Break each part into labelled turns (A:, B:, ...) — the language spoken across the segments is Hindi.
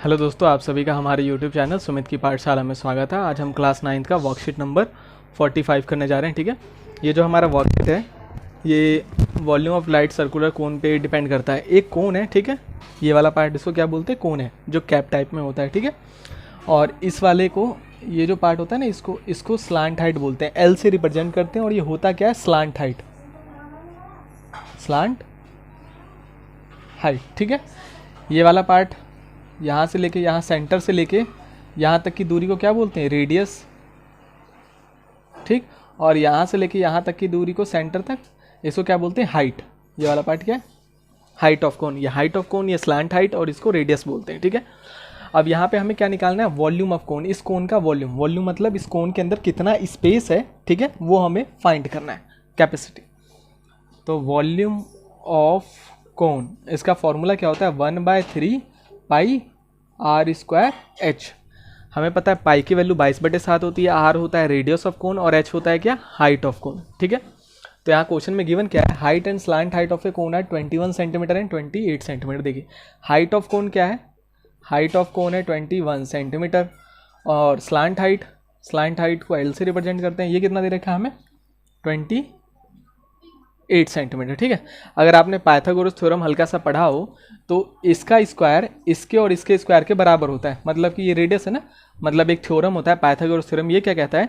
A: हेलो दोस्तों, आप सभी का हमारे यूट्यूब चैनल सुमित की पाठशाला में स्वागत है। आज हम क्लास 9 का वर्कशीट नंबर 45 करने जा रहे हैं। ठीक है, ये जो हमारा वर्कशीट है ये volume of light circular cone पे डिपेंड करता है। एक कोन है, ठीक है, ये वाला पार्ट इसको क्या बोलते हैं, कोन है, जो कैप टाइप में होता है। ठीक है, और इस वाले को, ये जो पार्ट होता है ना, इसको स्लांट हाइट बोलते हैं, एल से रिप्रेजेंट करते हैं। और ये होता क्या है, स्लांट हाइट, स्लांट हाइट। ठीक है, ये वाला पार्ट यहाँ से लेके यहाँ, सेंटर से लेके यहाँ तक की दूरी को क्या बोलते हैं, रेडियस। ठीक, और यहाँ से लेके यहाँ तक की दूरी को, सेंटर तक, इसको क्या बोलते हैं, हाइट। ये वाला पार्ट क्या है, हाइट ऑफ कोन। ये हाइट ऑफ कोन, ये स्लैंट हाइट, और इसको रेडियस बोलते हैं। ठीक है, अब यहाँ पे हमें क्या निकालना है, वॉल्यूम ऑफ कोन। इस कोन का वॉल्यूम, वॉल्यूम मतलब इस कोन के अंदर कितना स्पेस है, ठीक है, वो हमें फाइंड करना है, कैपेसिटी। तो वॉल्यूम ऑफ कोन, इसका फॉर्मूला क्या होता है, 1/3 पाई आर स्क्वायर एच। हमें पता है पाई की वैल्यू 22/7 होती है, आर होता है रेडियस ऑफ कोन, और एच होता है क्या, हाइट ऑफ कोन। ठीक है, तो यहाँ क्वेश्चन में गिवन क्या है, height and slant height of a cone है 21 सेंटीमीटर एंड 28 सेंटीमीटर। देखिए हाइट ऑफ कोन क्या है, हाइट ऑफ कोन है 21 सेंटीमीटर, और स्लांट हाइट को एल से रिप्रेजेंट करते हैं। ये कितना दे रखा है हमें, 28 सेंटीमीटर। ठीक है, अगर आपने पाइथागोरस थ्योरम हल्का सा पढ़ा हो तो इसका स्क्वायर इसके और इसके स्क्वायर के बराबर होता है। मतलब कि ये रेडियस है ना, मतलब एक थ्योरम होता है पाइथागोरस थ्योरम, ये क्या कहता है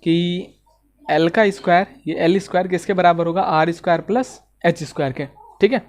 A: कि एल का स्क्वायर, ये एल स्क्वायर किसके बराबर होगा, R square plus H square के। ठीक है,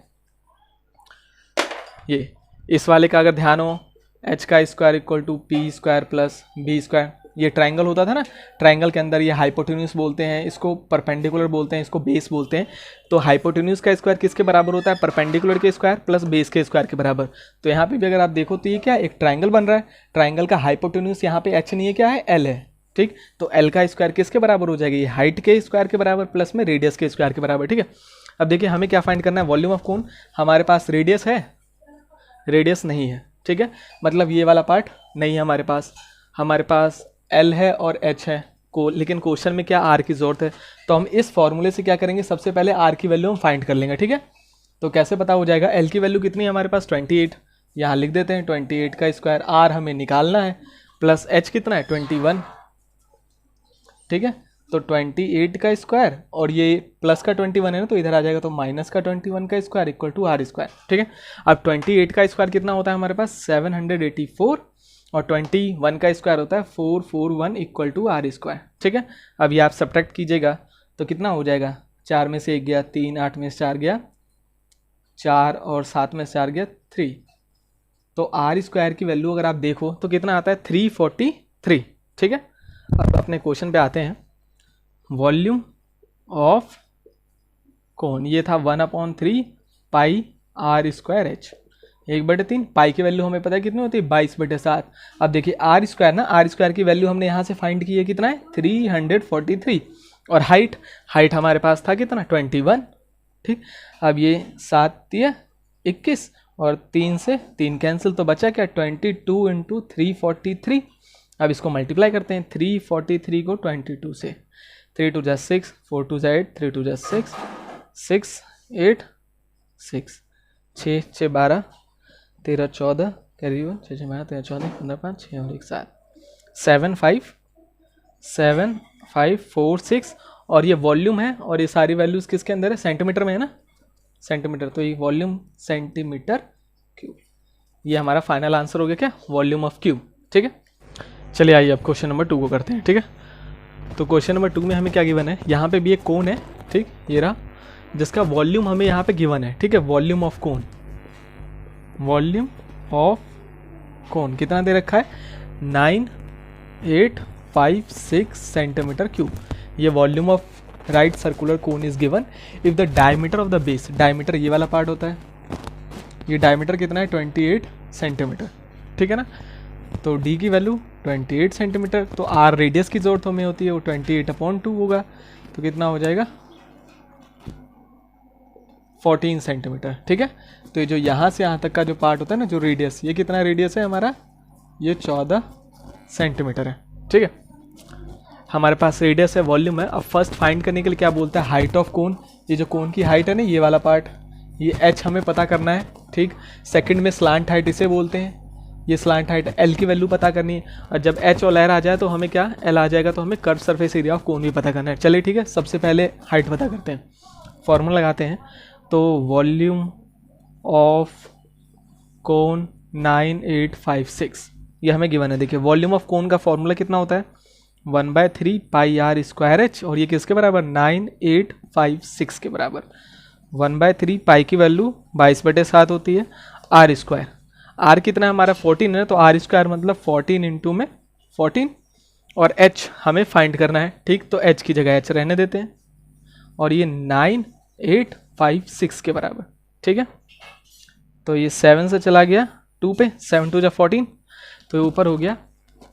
A: ये इस वाले का अगर ध्यान हो, एच का square equal to P square plus B square. ये ट्राइंगल होता था ना, ट्राइंगल के अंदर ये हाइपोटेन्यूज बोलते हैं, इसको परपेंडिकुलर बोलते हैं, इसको बेस बोलते हैं। तो हाइपोटेन्यूज का स्क्वायर किसके बराबर होता है, परपेंडिकुलर के स्क्वायर प्लस बेस के स्क्वायर के बराबर। तो यहाँ पे भी अगर आप देखो तो ये क्या, एक ट्राइंगल बन रहा है, ट्राइंगल का हाइपोटेन्यूज यहाँ पे एच नहीं है, क्या है, एल है। ठीक, तो एल का स्क्वायर किसके बराबर हो जाएगी, हाइट के स्क्वायर के बराबर प्लस में रेडियस के स्क्वायर के बराबर। ठीक है, अब देखिए हमें क्या फाइंड करना है, वॉल्यूम ऑफ कोन। हमारे पास रेडियस है, रेडियस नहीं है। ठीक है, मतलब ये वाला पार्ट नहीं है हमारे पास एल है और एच है को, लेकिन क्वेश्चन में क्या, आर की जरूरत है। तो हम इस फॉर्मूले से क्या करेंगे, सबसे पहले आर की वैल्यू हम फाइंड कर लेंगे। ठीक है, तो कैसे पता हो जाएगा, एल की वैल्यू कितनी है हमारे पास, 28, यहाँ लिख देते हैं 28 का स्क्वायर, आर हमें निकालना है, प्लस एच कितना है, 21। ठीक है, तो 28 का स्क्वायर, और ये प्लस का 21 है ना, तो इधर आ जाएगा, तो माइनस का 21 का square equal to R square. ठीक है, अब 28 का स्क्वायर कितना होता है हमारे पास, 784, और 21 का स्क्वायर होता है 441 इक्वल टू आर स्क्वायर। ठीक है, अब ये आप सब्ट्रैक्ट कीजिएगा तो कितना हो जाएगा, 4 में से 1 गया 3, 8 में से 4 गया 4, और 7 में से 4 गया 3। तो आर स्क्वायर की वैल्यू अगर आप देखो तो कितना आता है, 343। ठीक है, अब अपने क्वेश्चन पे आते हैं। वॉल्यूम ऑफ कोन, ये था 1/3 पाई आर स्क्वायर एच, 1/3। पाई की वैल्यू हमें पता है कितनी होती है, 22/7। अब देखिए आर स्क्वायर ना, आर स्क्वायर की वैल्यू हमने यहाँ से फाइंड की है, कितना है, 343। और हाइट हमारे पास था कितना, 21। ठीक, अब ये 7 या 21, और 3 से 3 कैंसिल, तो बचा क्या, 22 इंटू 343। अब इसको मल्टीप्लाई करते हैं, 343 को 22 से, 3 2 6, 4 2 8, 3 2 6, 6 8 6, 6 6 12, 13 14, कैरी 1, 6 6 12, 13 14, 15 5, 6 और 1 7, 7 5 4 6। और ये वॉल्यूम है, और ये सारी वैल्यूज किसके अंदर है, सेंटीमीटर में है ना, सेंटीमीटर। तो ये वॉल्यूम सेंटीमीटर क्यूब, ये हमारा फाइनल आंसर हो गया क्या, वॉल्यूम ऑफ क्यूब। ठीक है, चलिए आइए अब क्वेश्चन नंबर 2 को करते हैं। ठीक है, तो क्वेश्चन नंबर 2 में हमें क्या गिवन है, यहाँ पे भी एक कोन है, ठीक, ये रहा, जिसका वॉल्यूम हमें यहाँ पे गिवन है। ठीक है, volume of cone, volume of cone कितना दे रखा है, 9856 सेंटीमीटर क्यूब। ये volume of right circular cone is given if the diameter of the base, diameter ये वाला पार्ट होता है, ये डायमीटर कितना है, 28 सेंटीमीटर। ठीक है ना, तो डी की वैल्यू 28 सेंटीमीटर, तो आर रेडियस की जरूरत हमें होती है, वो 28/2 होगा, तो कितना हो जाएगा, 14 सेंटीमीटर। ठीक है, तो ये जो यहाँ से यहाँ तक का जो पार्ट होता है ना, जो रेडियस, ये कितना रेडियस है हमारा, ये 14 सेंटीमीटर है। ठीक है, हमारे पास रेडियस है, वॉल्यूम है। अब फर्स्ट फाइंड करने के लिए क्या बोलता है, हाइट ऑफ कोन। ये जो कोन की हाइट है ना, ये वाला पार्ट, ये एच हमें पता करना है। ठीक, सेकंड में स्लांट हाइट इसे बोलते हैं, ये स्लांट हाइट, एल की वैल्यू पता करनी है, और जब एच और लहर आ जाए तो हमें क्या, एल आ जाएगा, तो हमें curve surface area of cone भी पता करना है। चलिए ठीक है, सबसे पहले हाइट पता करते हैं, फॉर्मूला लगाते हैं। तो वॉल्यूम ऑफ कोन 9856 ये हमें गिवन है। देखिए वॉल्यूम ऑफ कोन का फॉर्मूला कितना होता है, 1/3 पाई आर स्क्वायर एच, और ये किसके बराबर, 9856 के बराबर। 1/3 पाई की वैल्यू 22/7 होती है, आर स्क्वायर, आर कितना है हमारा 14 है, तो आर स्क्वायर मतलब 14 इंटू में 14, और एच हमें फाइंड करना है। ठीक, तो एच की जगह एच रहने देते हैं, और ये 9856 के बराबर। ठीक है, तो ये 7 से चला गया 2 पे, 7 2 जा 14, तो ये ऊपर हो गया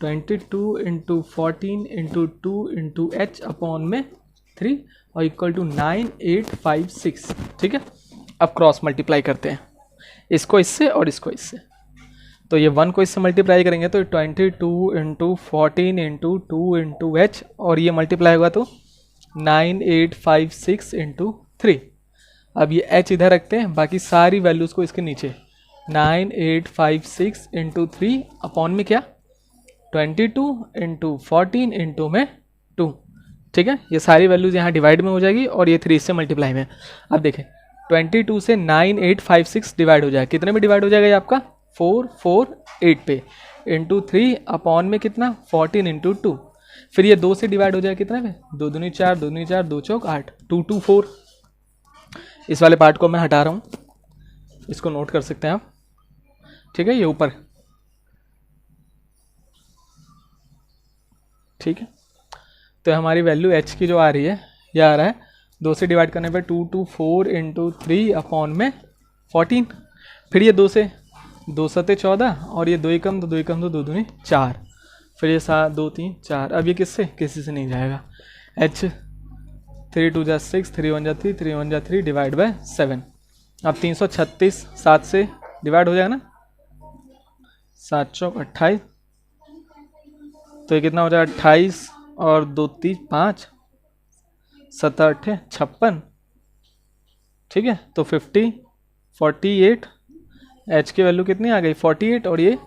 A: 22 into 14 into 2 into H upon में 3 और इक्वल टू 9856। ठीक है, अब क्रॉस मल्टीप्लाई करते हैं, इसको इससे और इसको इससे। तो ये 1 को इससे मल्टीप्लाई करेंगे तो 22 इंटू 14 इंटू 2 इंटू एच, और ये मल्टीप्लाई होगा तो 9856 इंटू 3। अब ये h इधर रखते हैं, बाकी सारी वैल्यूज़ को इसके नीचे, 9856 इंटू 3 अपॉन में क्या, 22 इंटू 14 इंटू में 2। ठीक है, ये सारी वैल्यूज़ यहाँ डिवाइड में हो जाएगी और ये 3 से मल्टीप्लाई में। अब देखें 22 से 9856 डिवाइड हो जाएगा, कितने में डिवाइड हो जाएगा ये आपका, 448 पे, इंटू 3 अपॉन में कितना, 14 इंटू 2। फिर ये 2 से डिवाइड हो जाएगा कितने में, 2 दूनी 4, 2 दूनी 4, 2 चौक 8, 224। इस वाले पार्ट को मैं हटा रहा हूँ, इसको नोट कर सकते हैं आप। ठीक है, ये ऊपर, ठीक है, तो हमारी वैल्यू h की जो आ रही है, ये आ रहा है 2 से डिवाइड करने पे 224 इंटू 3 अपॉन में 14। फिर ये 2 से, 2 सते 14, और ये 2 एकम तो 2 एकम तो 2 दूनी 4, फिर ये 7 2 3 4। अब ये किससे, किसी से नहीं जाएगा, h 3 2 जा 6, 3 1 जा 3, 3 1 जा 3 डिवाइड बाय 7। अब 336 7 से डिवाइड हो जाएगा ना, 7 चौक 28, तो ये कितना हो जाएगा 28 और 2 3 5, 7 8 56। ठीक है, तो 48 h की वैल्यू कितनी आ गई 48, और ये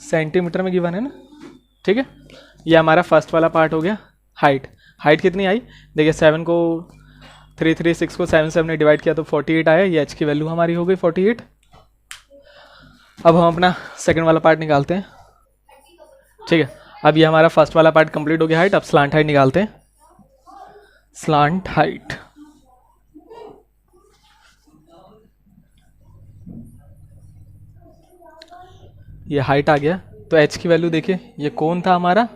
A: सेंटीमीटर में गिवन है ना। ठीक है, ये हमारा फर्स्ट वाला पार्ट हो गया। हाइट कितनी आई, देखिए 7 को 336 को 7 से हमने डिवाइड किया तो 48 आया, ये h की वैल्यू हमारी हो गई 48। अब हम अपना सेकंड वाला पार्ट निकालते हैं। ठीक है, अब ये हमारा फर्स्ट वाला पार्ट कंप्लीट हो गया हाइट। अब स्लांट हाइट निकालते हैं। स्लांट हाइट, ये हाइट आ गया, तो h की वैल्यू देखिए, ये कौन था हमारा,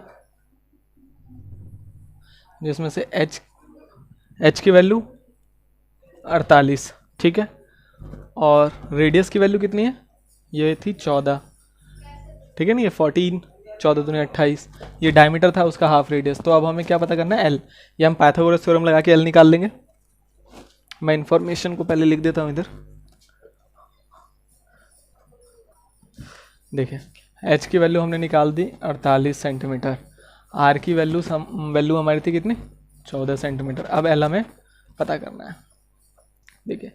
A: जिसमें से h की वैल्यू 48। ठीक है, और रेडियस की वैल्यू कितनी है, ये थी 14। ठीक है ना, ये 14, 14 दूनी 28, ये डायमीटर था उसका हाफ रेडियस। तो अब हमें क्या पता करना है, l, ये हम पाइथागोरस थ्योरम लगा के l निकाल लेंगे। मैं इंफॉर्मेशन को पहले लिख देता हूँ इधर। देखिए h की वैल्यू हमने निकाल दी 48 सेंटीमीटर, r की वैल्यू हमारी थी कितनी, 14 सेंटीमीटर। अब l हमें पता करना है। देखिए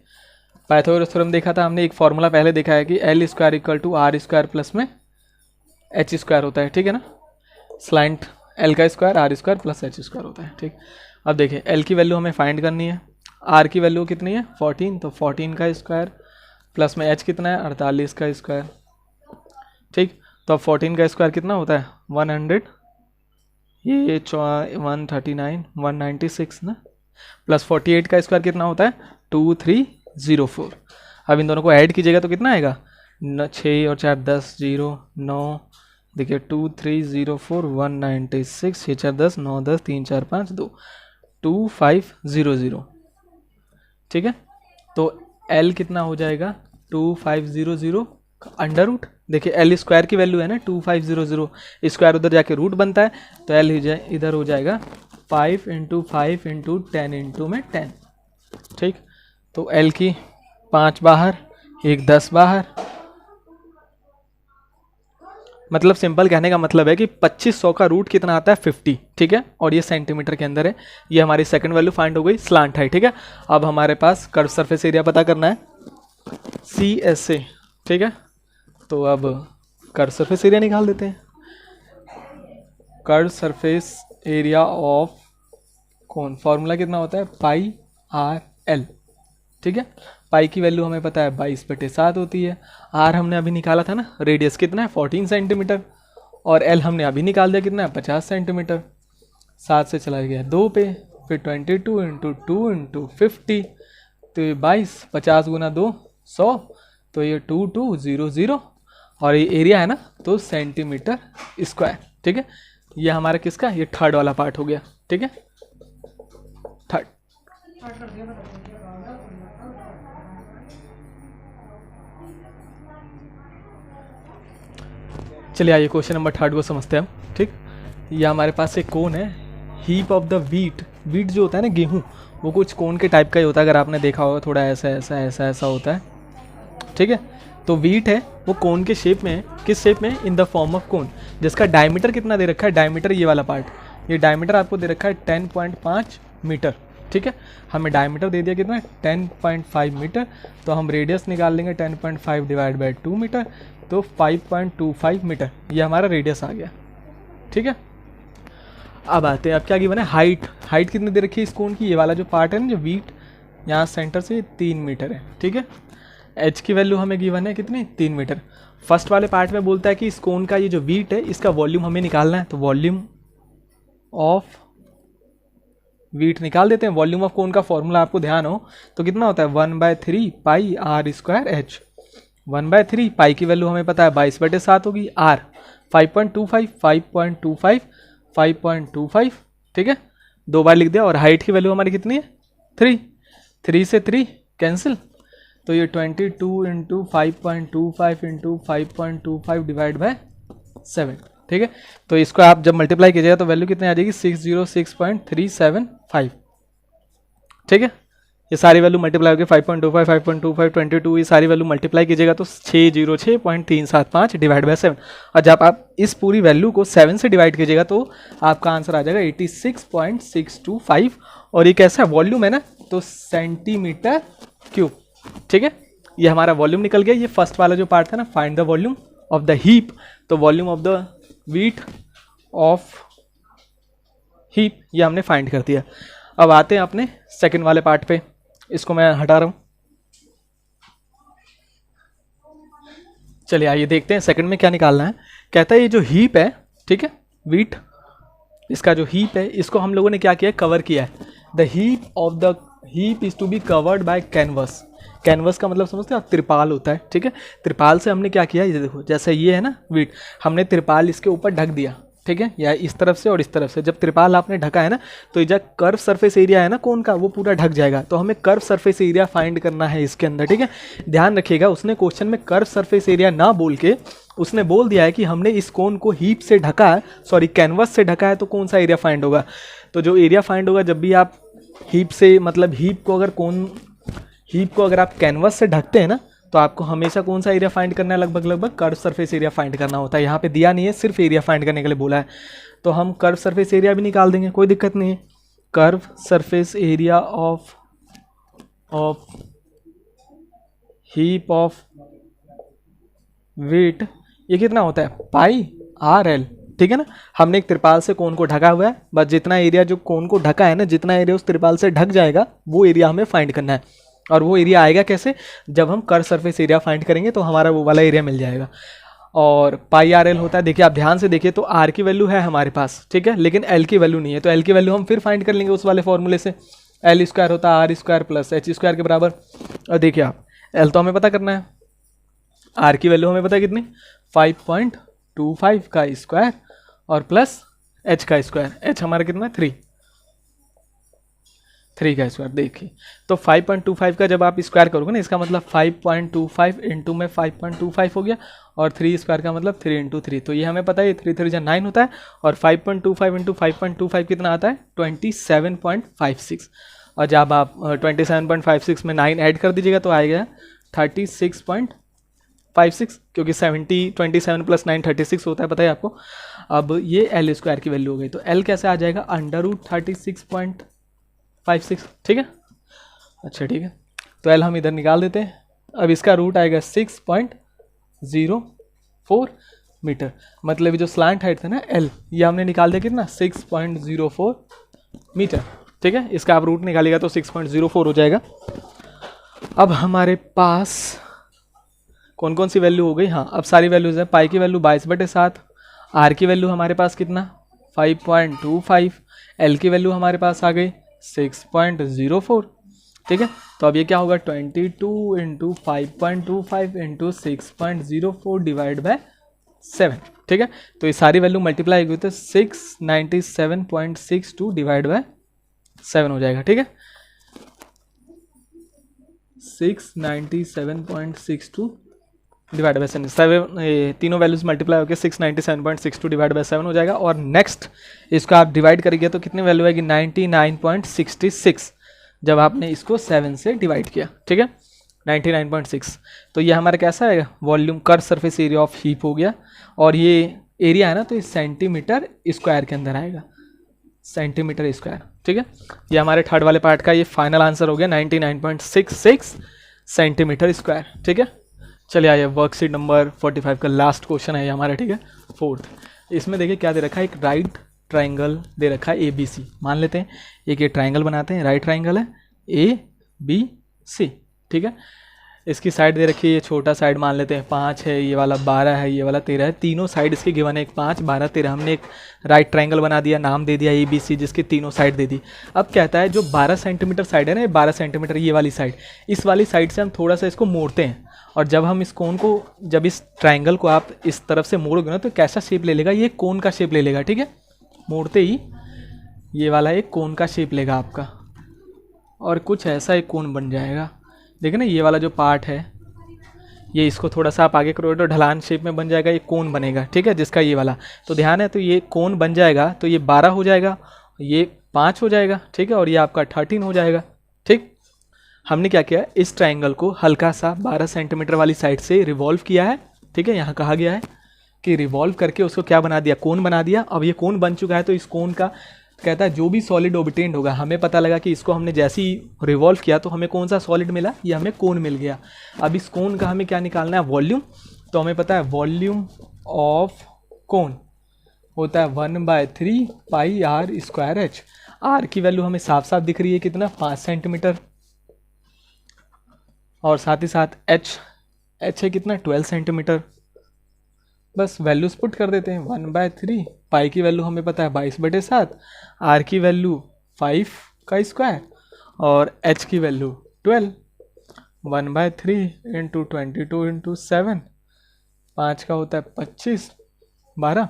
A: पाइथागोरस थ्योरम देखा था हमने, एक फॉर्मूला पहले देखा है कि l square equal to R square plus में h स्क्वायर होता है। ठीक है ना, स्लाइंट l का square R square plus h square होता है। ठीक, अब देखिए l की वैल्यू हमें फाइंड करनी है, r की वैल्यू कितनी है 14, तो 14 का स्क्वायर प्लस में h कितना है 48 का स्क्वायर। ठीक, तो अब 14 का स्क्वायर कितना होता है 100, ये 139 196 ना, प्लस 48 का स्क्वायर कितना होता है 2304। अब इन दोनों को ऐड कीजिएगा तो कितना आएगा 6 और 4 10 0 9, देखिए 2304 196, 6 4 10 9 10 3 4 5 2 2500। ठीक है, तो L कितना हो जाएगा 2500 अंडर रूट। देखिए L स्क्वायर की वैल्यू है ना 2500, स्क्वायर उधर जाके रूट बनता है, तो L इधर हो जाएगा 5 इंटू 5 इंटू 10 इंटू में 10। ठीक, तो L की 5 बाहर, एक 10 बाहर, मतलब सिंपल कहने का मतलब है कि 2500 का रूट कितना आता है 50। ठीक है, और ये सेंटीमीटर के अंदर है। ये हमारी सेकंड वैल्यू फाइंड हो गई स्लांट हाइट। ठीक है, अब हमारे पास कर्व सरफेस एरिया पता करना है CSA। ठीक है, तो अब कर्व सरफेस एरिया निकाल देते हैं। Curve surface area of cone, formula कितना होता है, पाई आर एल। ठीक है, पाई की वैल्यू हमें पता है 22/7 होती है। आर हमने अभी निकाला था ना, रेडियस कितना है 14 सेंटीमीटर, और एल हमने अभी निकाल दिया कितना है 50 सेंटीमीटर। 7 से चला गया 2 पे, फिर 22 × 2 × 50, तो ये 22, 50 × 2 100, तो ये 2200, और ये एरिया है ना तो सेंटीमीटर स्क्वायर। ठीक है, ये हमारा किसका, ये थर्ड वाला पार्ट हो गया। ठीक है, थर्ड। चलिए आइए क्वेश्चन नंबर थर्ड को समझते हैं हम। ठीक, ये हमारे पास एक कोन है, heap of the wheat. Wheat जो होता है ना गेहूँ, वो कुछ कोन के टाइप का ही होता है, अगर आपने देखा होगा थोड़ा ऐसा ऐसा ऐसा ऐसा होता है। ठीक है, तो वीट है वो कोन के शेप में है। किस शेप में, in the form of cone, जिसका डायमीटर कितना दे रखा है, डायमीटर ये वाला पार्ट, ये डायमीटर आपको दे रखा है 10.5 मीटर। ठीक है, हमें डायमीटर दे दिया कितना है 10.5 मीटर, तो हम रेडियस निकाल लेंगे 10.5 / 2 मीटर, तो 5.25 मीटर ये हमारा रेडियस आ गया। ठीक है, अब आते हैं, अब क्या गिवन है, हाइट। हाइट कितनी दे रखी है इस कोन की, ये वाला जो पार्ट है ना जो वीट, यहाँ सेंटर से 3 मीटर है। ठीक है, एच की वैल्यू हमें गिवन है कितनी, 3 मीटर। फर्स्ट वाले पार्ट में बोलता है कि इस कोन का ये जो वीट है इसका वॉल्यूम हमें निकालना है, तो वॉल्यूम ऑफ वीट निकाल देते हैं। वॉल्यूम ऑफ कोन का फॉर्मूला आपको ध्यान हो तो कितना होता है 1/3 पाई आर स्क्वायर एच। 1/3 पाई की वैल्यू हमें पता है 22/7 होगी, आर 5.25 ठीक है, 2 बार लिख दिया। और हाइट की वैल्यू हमारी कितनी है 3, 3 से 3 कैंसिल, तो ये 22 × 5.25 × 5.25 / 7। ठीक है, तो इसको आप जब मल्टीप्लाई कीजिएगा तो वैल्यू कितनी आ जाएगी 606.375। ठीक है, ये सारी वैल्यू मल्टीप्लाई होगी 5.25 5.25 22, ये सारी वैल्यू मल्टीप्लाई कीजिएगा तो 606.375 / 7। और जब आप इस पूरी वैल्यू को 7 से डिवाइड कीजिएगा तो आपका आंसर आ जाएगा 86.625। और ये कैसा वॉल्यूम है ना, तो सेंटीमीटर क्यूब। ठीक है, ये हमारा वॉल्यूम निकल गया। ये फर्स्ट वाला जो पार्ट था ना, find the volume of the heap, तो volume of the wheat of heap ये हमने फाइंड कर दिया। अब आते हैं अपने सेकंड वाले पार्ट पे, इसको मैं हटा रहा हूं। चलिए आइए देखते हैं सेकंड में क्या निकालना है। कहता है ये जो हीप है, ठीक है, वीट, इसका जो हीप है इसको हम लोगों ने क्या किया, कवर किया है। The heap of the heap is to be covered by canvas. Canvas का मतलब समझते हो आप, त्रिपाल होता है। ठीक है, त्रिपाल से हमने क्या किया, ये देखो जैसे ये है ना वीट, हमने त्रिपाल इसके ऊपर ढक दिया। ठीक है, या इस तरफ से और इस तरफ से जब त्रिपाल आपने ढका है ना, तो ये जो कर्व सरफेस एरिया है ना कोन का, वो पूरा ढक जाएगा। तो हमें कर्व सरफेस एरिया फाइंड करना है इसके अंदर। ठीक है, ध्यान रखिएगा, उसने क्वेश्चन में कर्व सरफेस एरिया ना बोल के उसने बोल दिया है कि हमने इस कोन को हीप से ढका है, सॉरी कैनवस से ढका है, तो कौन सा एरिया फाइंड होगा। तो जो एरिया फाइंड होगा जब भी आप हीप से, मतलब हीप को अगर आप कैनवस से ढकते हैं ना, तो आपको हमेशा कौन सा एरिया फाइंड करना है, लगभग कर्व सरफेस एरिया फाइंड करना होता है। यहाँ पे दिया नहीं है, सिर्फ एरिया फाइंड करने के लिए बोला है, तो हम कर्व सरफेस एरिया भी निकाल देंगे, कोई दिक्कत नहीं है। Curve surface area of heap of wheat ये कितना होता है पाई आर एल। ठीक है ना, हमने एक त्रिपाल से कोन को ढका हुआ है, बस जितना एरिया जो कोन को ढका है ना, जितना एरिया उस त्रिपाल से ढक जाएगा वो एरिया हमें फाइंड करना है। और वो एरिया आएगा कैसे, जब हम कर्व सरफेस एरिया फाइंड करेंगे तो हमारा वो वाला एरिया मिल जाएगा। और पाई आर एल होता है, देखिए आप ध्यान से देखिए तो आर की वैल्यू है हमारे पास, ठीक है, लेकिन एल की वैल्यू नहीं है, तो एल की वैल्यू हम फिर फाइंड कर लेंगे उस वाले फॉर्मूले से। एल स्क्वायर होता है R square plus H square के बराबर। और देखिए आप, एल तो हमें पता करना है, आर की वैल्यू हमें पता है कितनी 5.25 का स्क्वायर और प्लस एच का स्क्वायर। एच हमारा कितना है 3 का स्क्वायर। देखिए तो 5.25 का जब आप स्क्वायर करोगे ना, इसका मतलब 5.25 इंटू में 5.25 हो गया, और 3 स्क्वायर का मतलब 3 × 3। तो ये हमें पता है 3 3 9 होता है, और 5.25 इंटू 5.25 कितना आता है 27.56। और जब आप 27.56 में 9 ऐड कर दीजिएगा तो आएगा 36.56, क्योंकि 27 + 9 36 होता है, पता है आपको। अब ये एल स्क्वायर की वैल्यू हो गई, तो एल कैसे आ जाएगा √36.56। ठीक है, अच्छा ठीक है, तो एल हम इधर निकाल देते हैं। अब इसका रूट आएगा 6.0 4 मीटर। मतलब ये जो स्लैंट हाइट था ना L, ये हमने निकाल दिया कितना 6.04 मीटर। ठीक है, इसका आप रूट निकालिएगा तो 6.04 हो जाएगा। अब हमारे पास कौन कौन सी वैल्यू हो गई, हाँ अब सारी वैल्यूज है। पाई की वैल्यू 22/7, आर की वैल्यू हमारे पास कितना 5.25, एल की वैल्यू हमारे पास आ गई 6.04। ठीक है, तो अब ये क्या होगा 22 इंटू 5.25 इंटू 6.04 डिवाइड बाय 7। ठीक है, तो ये सारी वैल्यू मल्टीप्लाई हुई तो 697.62 डिवाइड बाय 7 हो जाएगा। ठीक है, 697.62 डिवाइड बाय 7, तीनों वैल्यूज मल्टीप्लाई होकर 697.62 डिवाइड बाय 7 हो जाएगा। और नेक्स्ट इसको आप डिवाइड करेंगे तो कितनी वैल्यू आएगी 99.66, जब आपने इसको 7 से डिवाइड किया। ठीक है, 99.6। तो ये हमारा कैसा है volume curve surface area of heap हो गया। और ये एरिया है ना तो ये सेंटीमीटर स्क्वायर के अंदर आएगा, सेंटीमीटर स्क्वायर। ठीक है, ये हमारे थर्ड वाले पार्ट का ये फाइनल आंसर हो गया 99.66 सेंटीमीटर स्क्वायर। ठीक है, चलिए आइए वर्कशीट नंबर 45 का लास्ट क्वेश्चन है ये हमारा। ठीक है, फोर्थ। इसमें देखिए क्या दे रखा है, एक राइट ट्राइंगल दे रखा है ABC। मान लेते हैं एक ये ट्राइंगल बनाते हैं, राइट ट्राइंगल है ABC। ठीक है, इसकी साइड दे रखी है, ये छोटा साइड मान लेते हैं 5 है, ये वाला 12 है, ये वाला 13 है। तीनों साइड इसकी गिवन है, 5, 12, 13। हमने एक राइट ट्राइंगल बना दिया, नाम दे दिया ABC, जिसकी तीनों साइड दे दी। अब कहता है जो 12 सेंटीमीटर साइड है ना, 12 सेंटीमीटर ये वाली साइड, इस वाली साइड से हम थोड़ा सा इसको मोड़ते हैं। और जब हम इस कोन को, जब इस ट्राइंगल को आप इस तरफ से मोड़ोगे ना तो कैसा शेप ले लेगा, ये कोन का शेप ले लेगा। ठीक है, मोड़ते ही ये वाला एक कोन का शेप लेगा आपका, और कुछ ऐसा एक कोन बन जाएगा। देखिए ना, ये वाला जो पार्ट है ये, इसको थोड़ा सा आप आगे करोगे तो ढलान शेप में बन जाएगा, ये कोन बनेगा। ठीक है, जिसका ये वाला तो ध्यान है, तो ये कोन बन जाएगा तो ये 12 हो जाएगा, ये 5 हो जाएगा। ठीक है, और ये आपका 13 हो जाएगा। ठीक, हमने क्या किया, इस ट्राइंगल को हल्का सा 12 सेंटीमीटर वाली साइड से रिवॉल्व किया है। ठीक है, यहाँ कहा गया है कि रिवॉल्व करके उसको क्या बना दिया, कोन बना दिया। अब ये कोन बन चुका है तो इस कोन का कहता है जो भी सॉलिड ऑब्टेन्ड होगा, हमें पता लगा कि इसको हमने जैसे ही रिवॉल्व किया तो हमें कौन सा सॉलिड मिला, ये हमें कोन मिल गया। अब इस कोन का हमें क्या निकालना है, वॉल्यूम। तो हमें पता है वॉल्यूम ऑफ कोन होता है 1/3 पाई r स्क्वायर h। r की वैल्यू हमें साफ साफ दिख रही है कितना 5 सेंटीमीटर, और साथ ही साथ h है कितना 12 सेंटीमीटर। बस वैल्यूज पुट कर देते हैं, 1/3 पाई की वैल्यू हमें पता है 22/7, r की वैल्यू 5 का स्क्वायर और h की वैल्यू 12। 1/3 इंटू 22 इंटू 7, 5 का होता है 25, 12,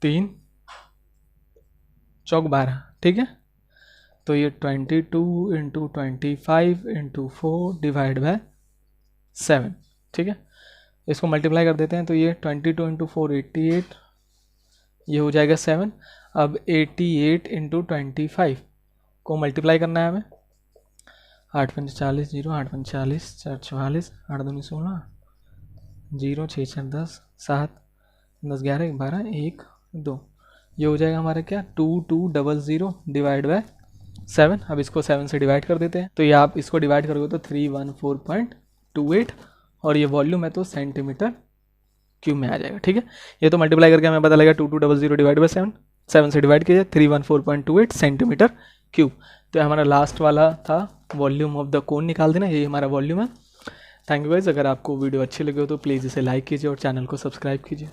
A: 3 चौक 12। ठीक है, तो ये 22 इंटू 25 इंटू 4 डिवाइड बाय 7। ठीक है, इसको मल्टीप्लाई कर देते हैं तो ये 22 इंटू 4 88, ये हो जाएगा 7। अब 88 इंटू 25 को मल्टीप्लाई करना है हमें, 8 पंच 40, 0 8 पंच 40, 4 44, 8 दूनी 16, 0 6 4 10, 7 10 11 12 1 2, ये हो जाएगा हमारा क्या 2200 डिवाइड बाय 7। अब इसको 7 से डिवाइड कर देते हैं, तो ये आप इसको डिवाइड करोगे तो 314.28, और ये वॉल्यूम है तो सेंटीमीटर क्यूब में आ जाएगा। ठीक है, ये तो मल्टीप्लाई करके हमें पता लगेगा 2200 डिवाइड बाय 7, 7 से डिवाइड कीजिए 314.28 सेंटीमीटर क्यूब। तो हमारा लास्ट वाला था वॉल्यूम ऑफ द कोन निकाल देना, ये हमारा वॉल्यूम है। थैंक यू गाइस, अगर आपको वीडियो अच्छी लगी हो तो प्लीज़ इसे लाइक कीजिए और चैनल को सब्सक्राइब कीजिए।